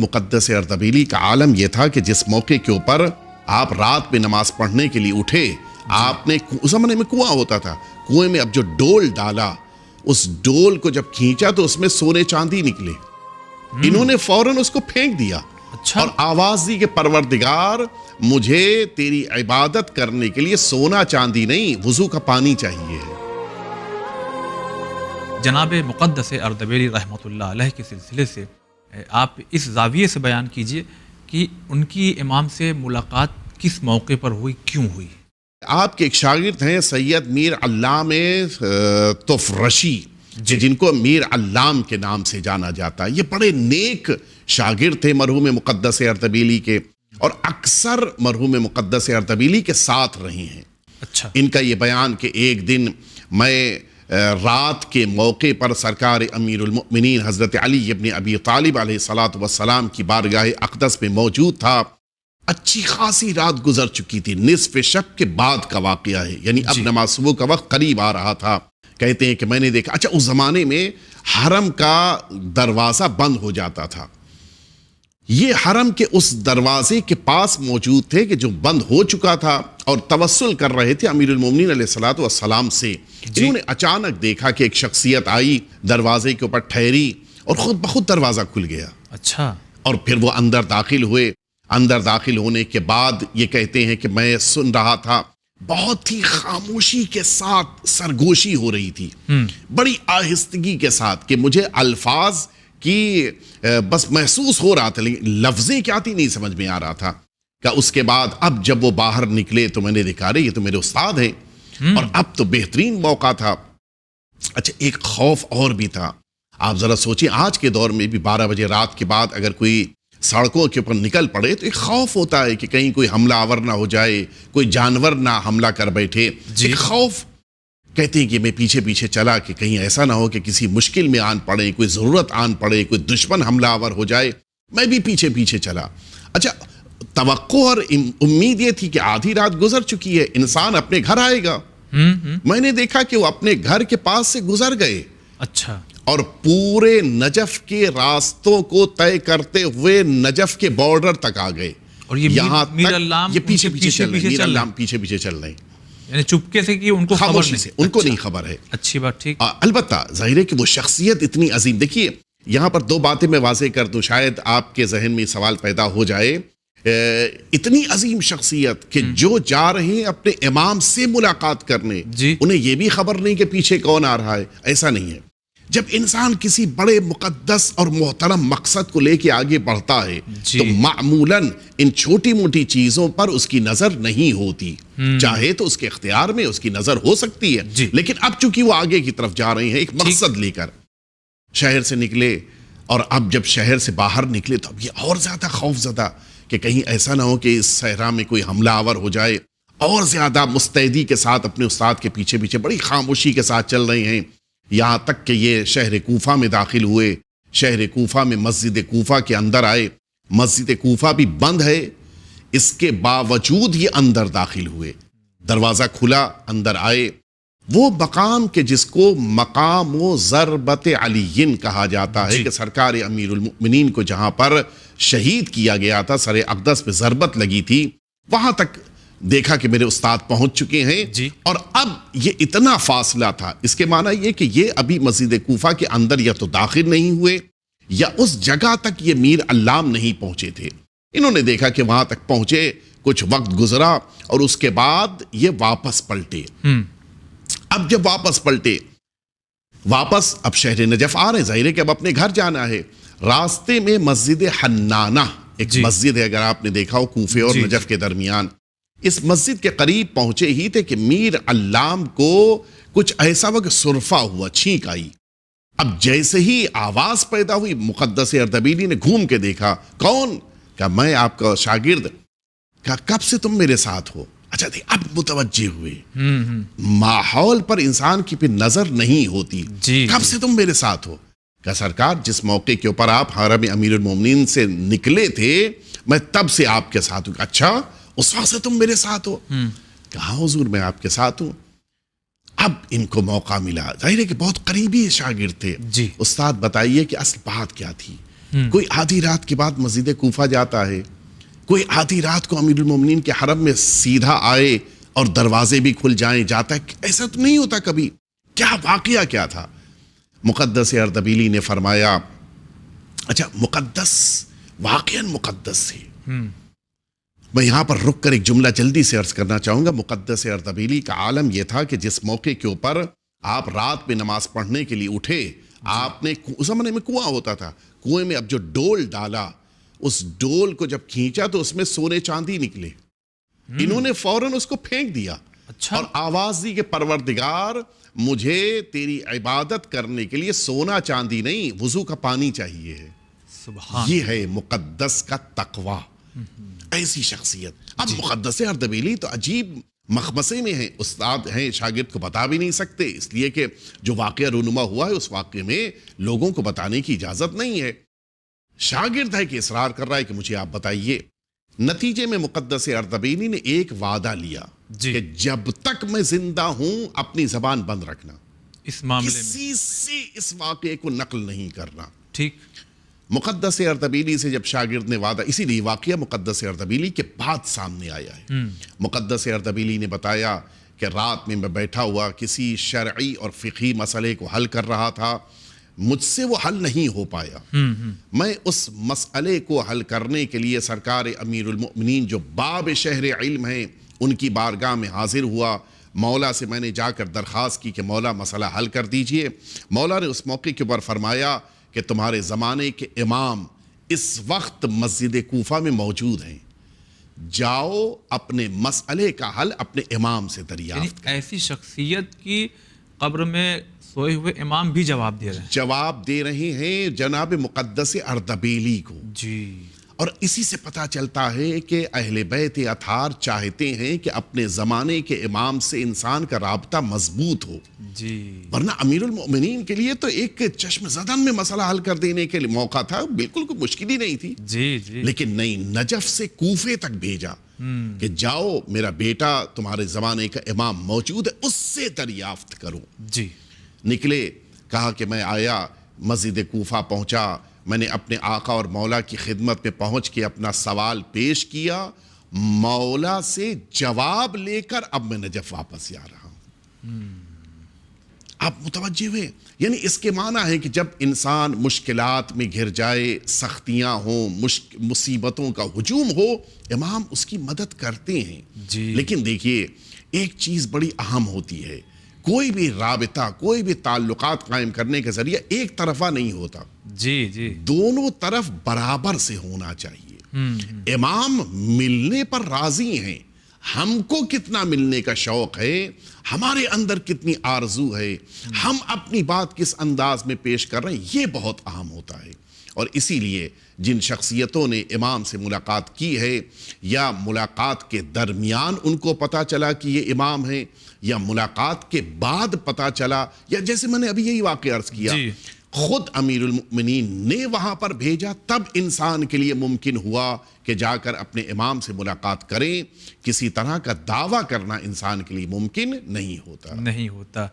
مقدس اردبیلی کا عالم یہ تھا کہ جس موقع کے اوپر آپ رات میں نماز پڑھنے کے لیے اٹھے، آپ نے اس زمانے میں کنواں ہوتا تھا، کنویں میں اب جو ڈول ڈالا، اس ڈول کو جب کھینچا تو اس میں سونے چاندی نکلے. انہوں نے فوراً اس کو پھینک دیا اور آواز دی کہ پروردگار مجھے تیری عبادت کرنے کے لیے سونا چاندی نہیں، وضو کا پانی چاہیے. جناب مقدس اردبیلی رحمۃ اللہ علیہ کے سلسلے سے آپ اس زاویے سے بیان کیجئے کہ ان کی امام سے ملاقات کس موقع پر ہوئی، کیوں ہوئی؟ آپ کے ایک شاگرد ہیں سید میر علام تفرشی، جن کو میر علام کے نام سے جانا جاتا ہے. یہ بڑے نیک شاگرد تھے مرحوم مقدس اردبیلی کے، اور اکثر مرحوم مقدس اردبیلی کے ساتھ رہے ہیں. اچھا. ان کا یہ بیان کہ ایک دن میں رات کے موقع پر سرکار امیر المؤمنین حضرت علی ابن ابی طالب علیہ السلام کی بارگاہ اقدس میں موجود تھا. اچھی خاصی رات گزر چکی تھی، نصف شب کے بعد کا واقعہ ہے، یعنی اب نماز صبح کا وقت قریب آ رہا تھا. کہتے ہیں کہ میں نے دیکھا، اچھا اس زمانے میں حرم کا دروازہ بند ہو جاتا تھا. یہ حرم کے اس دروازے کے پاس موجود تھے کہ جو بند ہو چکا تھا، اور توسل کر رہے تھے امیر المومنین علیہ السلام سے. انہوں نے اچانک دیکھا کہ ایک شخصیت آئی، دروازے کے اوپر ٹھہری اور خود بخود دروازہ کھل گیا. اچھا. اور پھر وہ اندر داخل ہوئے. اندر داخل ہونے کے بعد یہ کہتے ہیں کہ میں سن رہا تھا، بہت ہی خاموشی کے ساتھ سرگوشی ہو رہی تھی، بڑی آہستگی کے ساتھ، کہ مجھے الفاظ کی بس محسوس ہو رہا تھا، لیکن لفظیں کیا تھی نہیں سمجھ میں آ رہا تھا. کہ اس کے بعد اب جب وہ باہر نکلے تو میں نے دیکھا رہے یہ تو میرے استاد ہیں، اور اب تو بہترین موقع تھا. اچھا ایک خوف اور بھی تھا. آپ ذرا سوچیں، آج کے دور میں بھی 12 بجے رات کے بعد اگر کوئی سڑکوں کے اوپر نکل پڑے تو ایک خوف ہوتا ہے کہ کہیں کوئی حملہ آور نہ ہو جائے، کوئی جانور نہ حملہ کر بیٹھے. ایک خوف. کہتے ہیں کہ میں پیچھے پیچھے چلا کہ کہیں ایسا نہ ہو کہ کسی مشکل میں آن پڑے، کوئی ضرورت آن پڑے، کوئی دشمن حملہ آور ہو جائے. میں بھی پیچھے پیچھے چلا. اچھا توقع اور امید یہ تھی کہ آدھی رات گزر چکی ہے، انسان اپنے گھر آئے گا. میں نے دیکھا کہ وہ اپنے گھر کے پاس سے گزر گئے. اچھا. اور پورے نجف کے راستوں کو طے کرتے ہوئے نجف کے بارڈر تک آ گئے. اور یہ میر علام یہ پیچھے پیچھے چل رہے ہیں، میر علام پیچھے پیچھے چل رہے ہیں، یعنی چپکے سے کہ ان کو خبر نہیں، ان کو نہیں خبر ہے. اچھی بات. ٹھیک. البتہ ظاہر ہے کہ وہ شخصیت اتنی عظیم. دیکھیے یہاں پر 2 باتیں میں واضح کر دوں، شاید آپ کے ذہن میں سوال پیدا ہو جائے. اتنی عظیم شخصیت کہ جو جا رہے ہیں اپنے امام سے ملاقات کرنے، انہیں یہ بھی خبر نہیں کہ پیچھے کون آ رہا ہے. ایسا نہیں ہے. جب انسان کسی بڑے مقدس اور محترم مقصد کو لے کے آگے بڑھتا ہے تو معمولاً ان چھوٹی موٹی چیزوں پر اس کی نظر نہیں ہوتی. چاہے تو اس کے اختیار میں اس کی نظر ہو سکتی ہے، لیکن اب چونکہ وہ آگے کی طرف جا رہے ہیں ایک مقصد لے کر. شہر سے نکلے، اور اب جب شہر سے باہر نکلے تو اب یہ اور زیادہ خوف زدہ کہ کہیں ایسا نہ ہو کہ اس صحرا میں کوئی حملہ آور ہو جائے. اور زیادہ مستعدی کے ساتھ اپنے استاد کے پیچھے پیچھے بڑی خاموشی کے ساتھ چل رہے ہیں، یہاں تک کہ یہ شہر کوفہ میں داخل ہوئے. شہر کوفہ میں مسجد کوفہ کے اندر آئے. مسجد کوفہ بھی بند ہے، اس کے باوجود یہ اندر داخل ہوئے. دروازہ کھلا، اندر آئے. وہ مقام کہ جس کو مقام و ضربت علیین کہا جاتا ہے، کہ سرکار امیر المؤمنین کو جہاں پر شہید کیا گیا تھا، سر اقدس پہ ضربت لگی تھی، وہاں تک دیکھا کہ میرے استاد پہنچ چکے ہیں. اور اب یہ اتنا فاصلہ تھا، اس کے معنی یہ کہ یہ ابھی مسجد کوفہ کے اندر یا تو داخل نہیں ہوئے یا اس جگہ تک یہ میر علام نہیں پہنچے تھے. انہوں نے دیکھا کہ وہاں تک پہنچے، کچھ وقت گزرا اور اس کے بعد یہ واپس پلٹے. اب جب واپس پلٹے، واپس اب شہر نجف آ رہے ہیں، ظاہر ہے کہ اب اپنے گھر جانا ہے. راستے میں مسجد حنانہ ایک مسجد ہے، اگر آپ نے دیکھا ہو کوفے اور نجف کے درمیان، اس مسجد کے قریب پہنچے ہی تھے کہ میر علام کو کچھ ایسا وقت سرفہ ہوا، چھینک آئی. اب جیسے ہی آواز پیدا ہوئی، مقدس اردبیلی نے گھوم کے دیکھا. کون؟ کہا میں آپ کا شاگرد. کہا کب سے تم میرے ساتھ ہو؟ اچھا اب متوجہ ہوئے. ماحول پر انسان کی پھر نظر نہیں ہوتی. کب سے تم میرے ساتھ ہو؟ کہا سرکار جس موقع کے اوپر آپ حرم امیر المومنین سے نکلے تھے میں تب سے آپ کے ساتھ ہوں. اچھا اس وقت سے تم میرے ساتھ ہو؟ کہا حضور میں آپ کے ساتھ ہوں. اب ان کو موقع ملا، ظاہر ہے کہ بہت قریبی شاگرد تھے. استاد بتائیے کہ اصل بات کیا تھی. کوئی آدھی رات کے بعد مسجد کوفہ جاتا ہے، کوئی آدھی رات کو امیر المومنین کے حرم میں سیدھا آئے اور دروازے بھی کھل جائیں جاتا ہے، ایسا تو نہیں ہوتا کبھی. کیا واقعہ کیا تھا؟ مقدس اردبیلی نے فرمایا، اچھا مقدس واقعاً مقدس ہے. میں یہاں پر رک کر ایک جملہ جلدی سے عرض کرنا چاہوں گا. مقدس اردبیلی کا عالم یہ تھا کہ جس موقع کے اوپر آپ رات میں نماز پڑھنے کے لیے اٹھے، آپ نے اس زمانے میں کنواں ہوتا تھا، کنویں میں اب جو ڈول ڈالا، اس ڈول کو جب کھینچا تو اس میں سونے چاندی نکلے. انہوں نے فوراً اس کو پھینک دیا اور آواز دی کہ پروردگار، مجھے تیری عبادت کرنے کے لیے سونا چاندی نہیں، وضو کا پانی چاہیے ہے. یہ ہے مقدس کا تقوی. ایسی شخصیت. اب مقدس اردبیلی تو عجیب مخمسے میں ہیں، استاد ہیں، شاگرد کو بتا بھی نہیں سکتے، اس لیے کہ جو واقعہ رونما ہوا ہے اس واقعے میں لوگوں کو بتانے کی اجازت نہیں ہے. شاگرد ہے کہ اصرار کر رہا ہے کہ مجھے آپ بتائیے. نتیجے میں مقدس اردبیلی نے ایک وعدہ لیا کہ جب تک میں زندہ ہوں اپنی زبان بند رکھنا، اس معاملے میں کسی سے اس واقعے کو نقل نہیں کرنا. ٹھیک. مقدس اردبیلی سے جب شاگرد نے وعدہ، اسی لیے واقعہ مقدس اردبیلی کے بعد سامنے آیا ہے. مقدس اردبیلی نے بتایا کہ رات میں بیٹھا ہوا کسی شرعی اور فقہی مسئلے کو حل کر رہا تھا، مجھ سے وہ حل نہیں ہو پایا. میں اس مسئلے کو حل کرنے کے لیے سرکار امیر المؤمنین جو باب شہر علم ہیں ان کی بارگاہ میں حاضر ہوا. مولا سے میں نے جا کر درخواست کی کہ مولا مسئلہ حل کر دیجئے. مولا نے اس موقع کے اوپر فرمایا کہ تمہارے زمانے کے امام اس وقت مسجد کوفہ میں موجود ہیں، جاؤ اپنے مسئلے کا حل اپنے امام سے دریافت کرو. ایسی شخصیت کی قبر میں سوئے ہوئے امام بھی جواب دے رہے ہیں. جواب دے رہے ہیں جناب مقدس اردبیلی کو. جی. اور اسی سے پتہ چلتا ہے کہ اہل بیت اطہار چاہتے ہیں کہ اپنے زمانے کے امام سے انسان کا رابطہ مضبوط ہو. جی. ورنہ امیر المؤمنین کے لیے تو ایک چشم زدن میں مسئلہ حل کر دینے کے لیے موقع تھا، بالکل کوئی مشکل ہی نہیں تھی. جی جی. لیکن نہیں، نجف سے کوفے تک بھیجا کہ جاؤ میرا بیٹا تمہارے زمانے کا امام موجود ہے، اس سے دریافت کرو. جی. نکلے، کہا کہ میں آیا، مسجد کوفہ پہنچا، میں نے اپنے آقا اور مولا کی خدمت میں پہنچ کے اپنا سوال پیش کیا. مولا سے جواب لے کر اب میں نجف واپس جا رہا ہوں. آپ متوجہ ہوئے؟ یعنی اس کے معنی ہے کہ جب انسان مشکلات میں گھر جائے، سختیاں ہوں، مصیبتوں کا ہجوم ہو، امام اس کی مدد کرتے ہیں. جی. لیکن دیکھیے ایک چیز بڑی اہم ہوتی ہے، کوئی بھی رابطہ، کوئی بھی تعلقات قائم کرنے کا ذریعہ ایک طرفہ نہیں ہوتا. جی جی. دونوں طرف برابر سے ہونا چاہیے. امام ملنے پر راضی ہیں، ہم کو کتنا ملنے کا شوق ہے، ہمارے اندر کتنی آرزو ہے، ہم اپنی بات کس انداز میں پیش کر رہے ہیں، یہ بہت اہم ہوتا ہے. اور اسی لیے جن شخصیتوں نے امام سے ملاقات کی ہے، یا ملاقات کے درمیان ان کو پتا چلا کہ یہ امام ہیں، یا ملاقات کے بعد پتا چلا، یا جیسے میں نے ابھی یہی واقعہ عرض کیا، خود امیر المؤمنین نے وہاں پر بھیجا، تب انسان کے لیے ممکن ہوا کہ جا کر اپنے امام سے ملاقات کریں. کسی طرح کا دعویٰ کرنا انسان کے لیے ممکن نہیں ہوتا.